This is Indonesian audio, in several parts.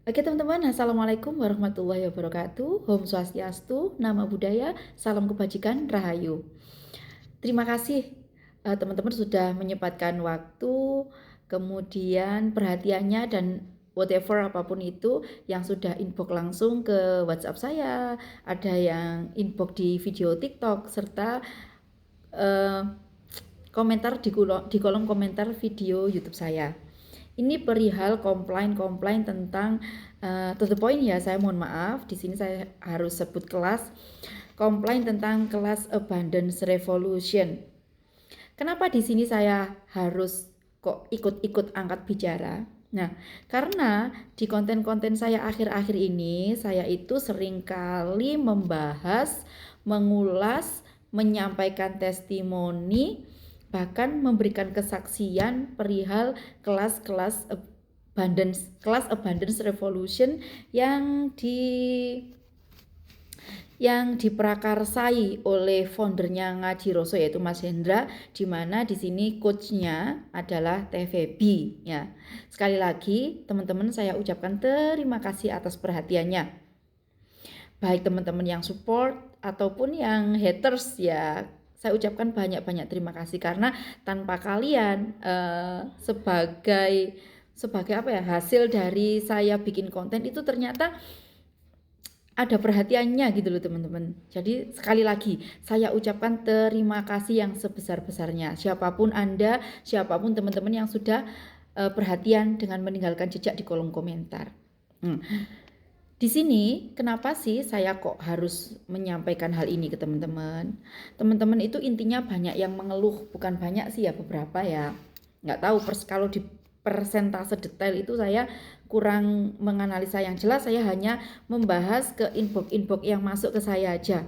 Oke teman-teman, Assalamualaikum warahmatullahi wabarakatuh. Om Swastiastu, Nama Budaya, Salam Kebajikan, Rahayu. Terima kasih teman-teman sudah menyempatkan waktu, kemudian perhatiannya dan whatever apapun itu yang sudah inbox langsung ke WhatsApp saya, ada yang inbox di video TikTok, serta eh, komentar di kolom komentar video YouTube saya. Ini perihal komplain tentang to the point ya, saya mohon maaf. Di sini saya harus sebut kelas. Komplain tentang kelas Abundance Revolution. Kenapa di sini saya harus kok ikut-ikut angkat bicara? Nah, karena di konten-konten saya akhir-akhir ini, saya itu seringkali membahas, mengulas, menyampaikan testimoni, bahkan memberikan kesaksian perihal kelas-kelas Abundance Revolution yang diprakarsai oleh foundernya Ngaji Roso, yaitu Mas Hendra, di mana di sini coachnya adalah Teh Febi ya. Sekali lagi teman-teman, saya ucapkan terima kasih atas perhatiannya. Baik teman-teman yang support ataupun yang haters ya, saya ucapkan banyak-banyak terima kasih, karena tanpa kalian sebagai apa ya, hasil dari saya bikin konten itu ternyata ada perhatiannya gitu loh teman-teman. Jadi sekali lagi saya ucapkan terima kasih yang sebesar-besarnya. Siapapun Anda, siapapun teman-teman yang sudah perhatian dengan meninggalkan jejak di kolom komentar. Di sini kenapa sih saya kok harus menyampaikan hal ini ke teman-teman? Teman-teman itu intinya banyak yang mengeluh, bukan banyak sih ya, beberapa ya. Nggak tahu kalau di persentase detail itu saya kurang menganalisa yang jelas, saya hanya membahas ke inbox yang masuk ke saya aja.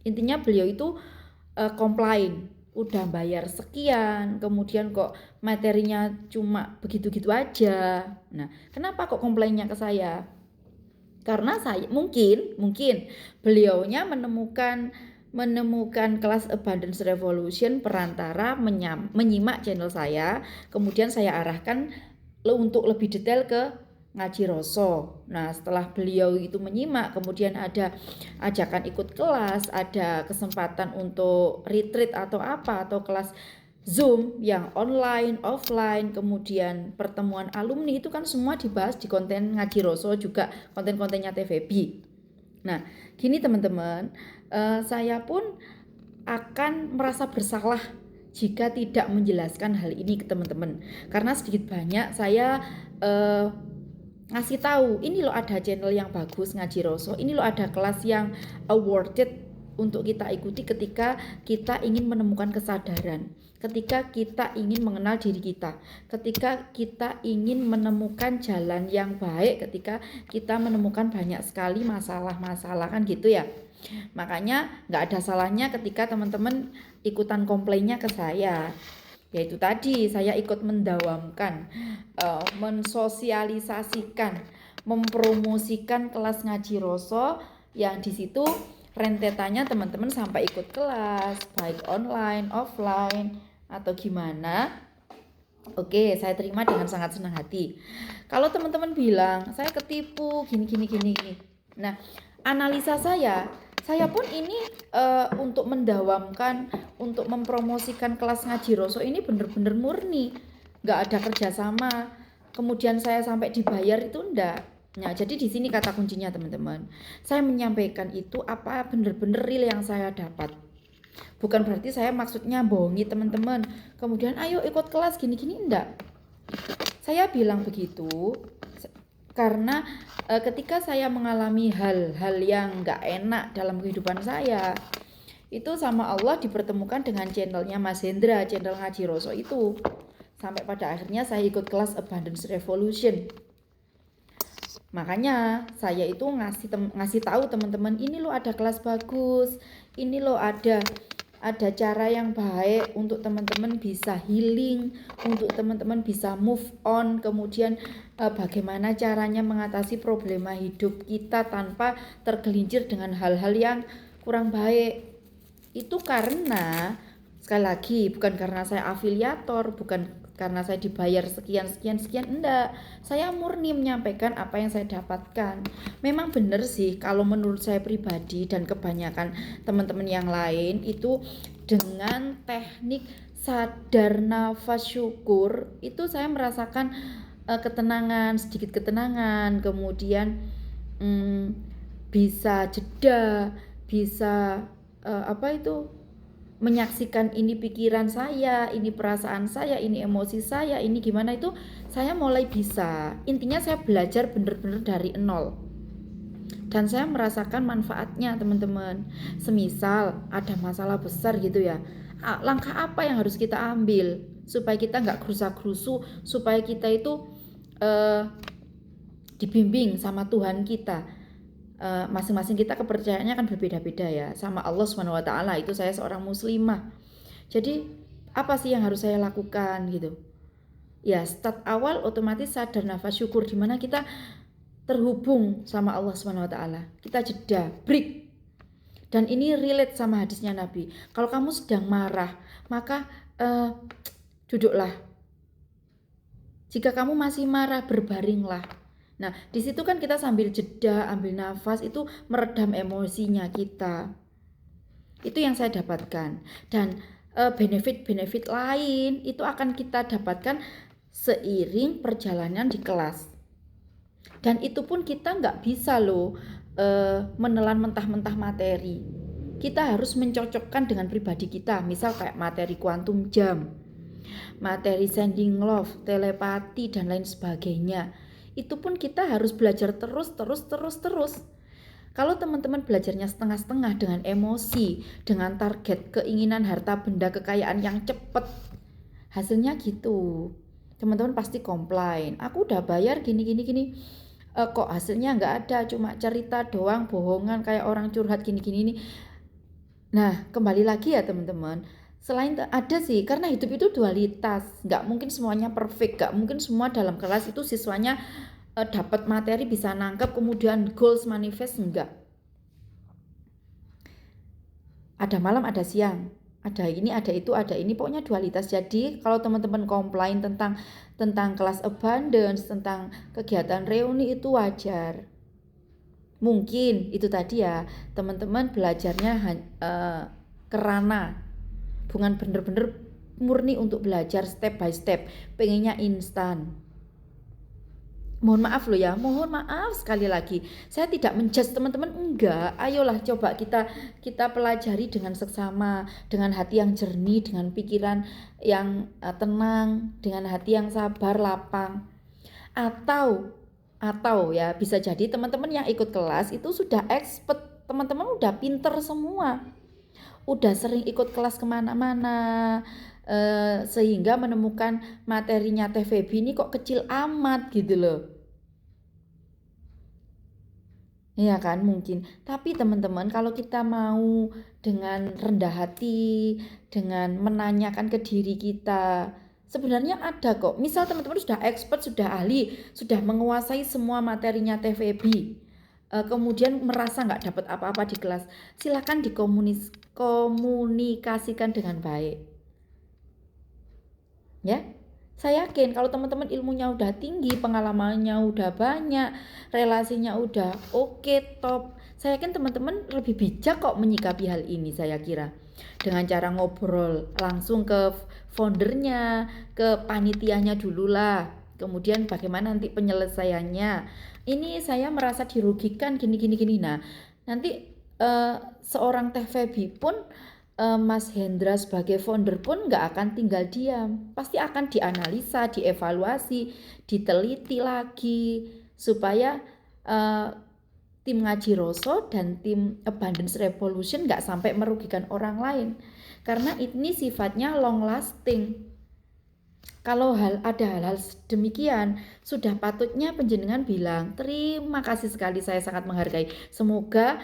Intinya beliau itu komplain, udah bayar sekian, kemudian kok materinya cuma begitu-gitu aja. Nah, kenapa kok komplainnya ke saya? Karena saya mungkin beliaunya menemukan kelas Abundance Revolution perantara menyimak channel saya, kemudian saya arahkan untuk lebih detail ke Ngaji Roso. Nah, setelah beliau itu menyimak, kemudian ada ajakan ikut kelas, ada kesempatan untuk retreat atau apa, atau kelas Zoom yang online, offline, kemudian pertemuan alumni, itu kan semua dibahas di konten Ngaji Roso, juga konten-kontennya TVB. Nah, gini teman-teman, saya pun akan merasa bersalah jika tidak menjelaskan hal ini ke teman-teman, karena sedikit banyak saya ngasih tahu, ini loh ada channel yang bagus Ngaji Roso, ini loh ada kelas yang awarded untuk kita ikuti ketika kita ingin menemukan kesadaran, ketika kita ingin mengenal diri kita, ketika kita ingin menemukan jalan yang baik, ketika kita menemukan banyak sekali masalah-masalah kan gitu ya. Makanya nggak ada salahnya ketika teman-teman ikutan komplainnya ke saya. Yaitu tadi saya ikut mendawamkan, mensosialisasikan, mempromosikan kelas Ngaji Roso yang di situ rentetannya teman-teman sampai ikut kelas, baik online, offline, atau gimana. Oke, saya terima dengan sangat senang hati. Kalau teman-teman bilang saya ketipu gini. Nah, analisa saya pun ini untuk mendawamkan, untuk mempromosikan kelas Ngaji Roso ini bener-bener murni, nggak ada kerjasama. Kemudian saya sampai dibayar itu enggak. Nah, jadi di sini kata kuncinya teman-teman. Saya menyampaikan itu apa bener-bener real yang saya dapat. Bukan berarti saya maksudnya bohongi teman-teman, kemudian ayo ikut kelas gini-gini, enggak. Saya bilang begitu karena ketika saya mengalami hal-hal yang gak enak dalam kehidupan saya, itu sama Allah dipertemukan dengan channelnya Mas Hendra, channel Ngaji Roso itu. Sampai pada akhirnya saya ikut kelas Abundance Revolution. Makanya saya itu ngasih tahu teman-teman, ini loh ada kelas bagus, ini loh ada cara yang baik untuk teman-teman bisa healing, untuk teman-teman bisa move on, kemudian bagaimana caranya mengatasi problema hidup kita tanpa tergelincir dengan hal-hal yang kurang baik. Itu karena sekali lagi bukan karena saya afiliator, bukan karena saya dibayar sekian enggak. Saya murni menyampaikan apa yang saya dapatkan. Memang benar sih kalau menurut saya pribadi dan kebanyakan teman-teman yang lain itu dengan teknik sadar nafas syukur itu saya merasakan ketenangan, sedikit ketenangan, kemudian bisa jeda, bisa menyaksikan ini pikiran saya, ini perasaan saya, ini emosi saya, ini gimana itu saya mulai bisa. Intinya saya belajar benar-benar dari nol. Dan saya merasakan manfaatnya teman-teman. Semisal ada masalah besar gitu ya, langkah apa yang harus kita ambil supaya kita nggak gerusa-gerusu, supaya kita itu dibimbing sama Tuhan kita. Masing-masing kita kepercayaannya kan berbeda-beda ya sama Allah SWT. Itu saya seorang muslimah. Jadi apa sih yang harus saya lakukan gitu? Ya start awal otomatis sadar nafas syukur, dimana kita terhubung sama Allah SWT. Kita jeda, break. Dan ini relate sama hadisnya Nabi. Kalau kamu sedang marah, maka duduklah. Jika kamu masih marah, berbaringlah. Nah, di situ kan kita sambil jeda, ambil nafas, itu meredam emosinya kita. Itu yang saya dapatkan. Dan benefit-benefit lain itu akan kita dapatkan seiring perjalanan di kelas. Dan itu pun kita nggak bisa loh menelan mentah-mentah materi. Kita harus mencocokkan dengan pribadi kita. Misal kayak materi kuantum jam, materi sending love, telepati, dan lain sebagainya. Itu pun kita harus belajar terus. Kalau teman-teman belajarnya setengah-setengah dengan emosi, dengan target, keinginan harta benda, kekayaan yang cepat, hasilnya gitu. Teman-teman pasti komplain, aku udah bayar gini. Kok hasilnya nggak ada, cuma cerita doang, bohongan kayak orang curhat gini. Nah, kembali lagi ya teman-teman. Selain ada sih, karena hidup itu dualitas, nggak mungkin semuanya perfect, nggak mungkin semua dalam kelas itu siswanya dapat materi bisa nangkep kemudian goals manifest, enggak. Ada malam, ada siang, ada ini, ada itu, ada ini, pokoknya dualitas. Jadi kalau teman-teman komplain tentang kelas abundance, tentang kegiatan reuni itu wajar. Mungkin itu tadi ya, teman-teman belajarnya kerana bukan bener-bener murni untuk belajar step by step, pengennya instan. Mohon maaf loh ya, mohon maaf sekali lagi. Saya tidak menjudge teman-teman, enggak. Ayolah coba kita pelajari dengan seksama, dengan hati yang jernih, dengan pikiran yang tenang, dengan hati yang sabar, lapang. Atau ya bisa jadi teman-teman yang ikut kelas itu sudah expert, teman-teman udah pinter semua, udah sering ikut kelas kemana-mana, sehingga menemukan materinya Teh Febi ini kok kecil amat gitu loh. Iya kan, mungkin. Tapi teman-teman, kalau kita mau dengan rendah hati, dengan menanyakan ke diri kita, sebenarnya ada kok. Misal teman-teman sudah expert, sudah ahli, sudah menguasai semua materinya Teh Febi, kemudian merasa nggak dapat apa-apa di kelas, silakan dikomunikasikan dengan baik. Ya, saya yakin kalau teman-teman ilmunya udah tinggi, pengalamannya udah banyak, relasinya udah oke, top, saya yakin teman-teman lebih bijak kok menyikapi hal ini. Saya kira dengan cara ngobrol langsung ke foundernya, ke panitianya dulu lah, kemudian bagaimana nanti penyelesaiannya. Ini saya merasa dirugikan gini. Nah, nanti seorang Teh Febi pun, Mas Hendra sebagai founder pun nggak akan tinggal diam, pasti akan dianalisa, dievaluasi, diteliti lagi supaya tim Ngaji Roso dan tim Abundance Revolution nggak sampai merugikan orang lain, karena ini sifatnya long lasting. Kalau ada hal-hal demikian, sudah patutnya penjenengan bilang, terima kasih sekali, saya sangat menghargai. Semoga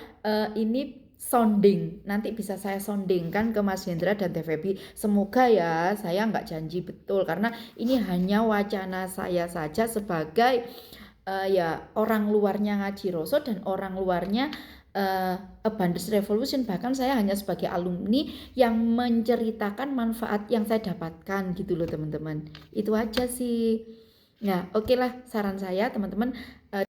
ini sounding, nanti bisa saya soundingkan ke Mas Hendra dan Teh Febi. Semoga ya, saya nggak janji betul, karena ini hanya wacana saya saja sebagai ya orang luarnya Ngaji Roso dan orang luarnya Abundance Revolution, bahkan saya hanya sebagai alumni yang menceritakan manfaat yang saya dapatkan gitu loh teman-teman. Itu aja sih. Nah, oke lah saran saya teman-teman.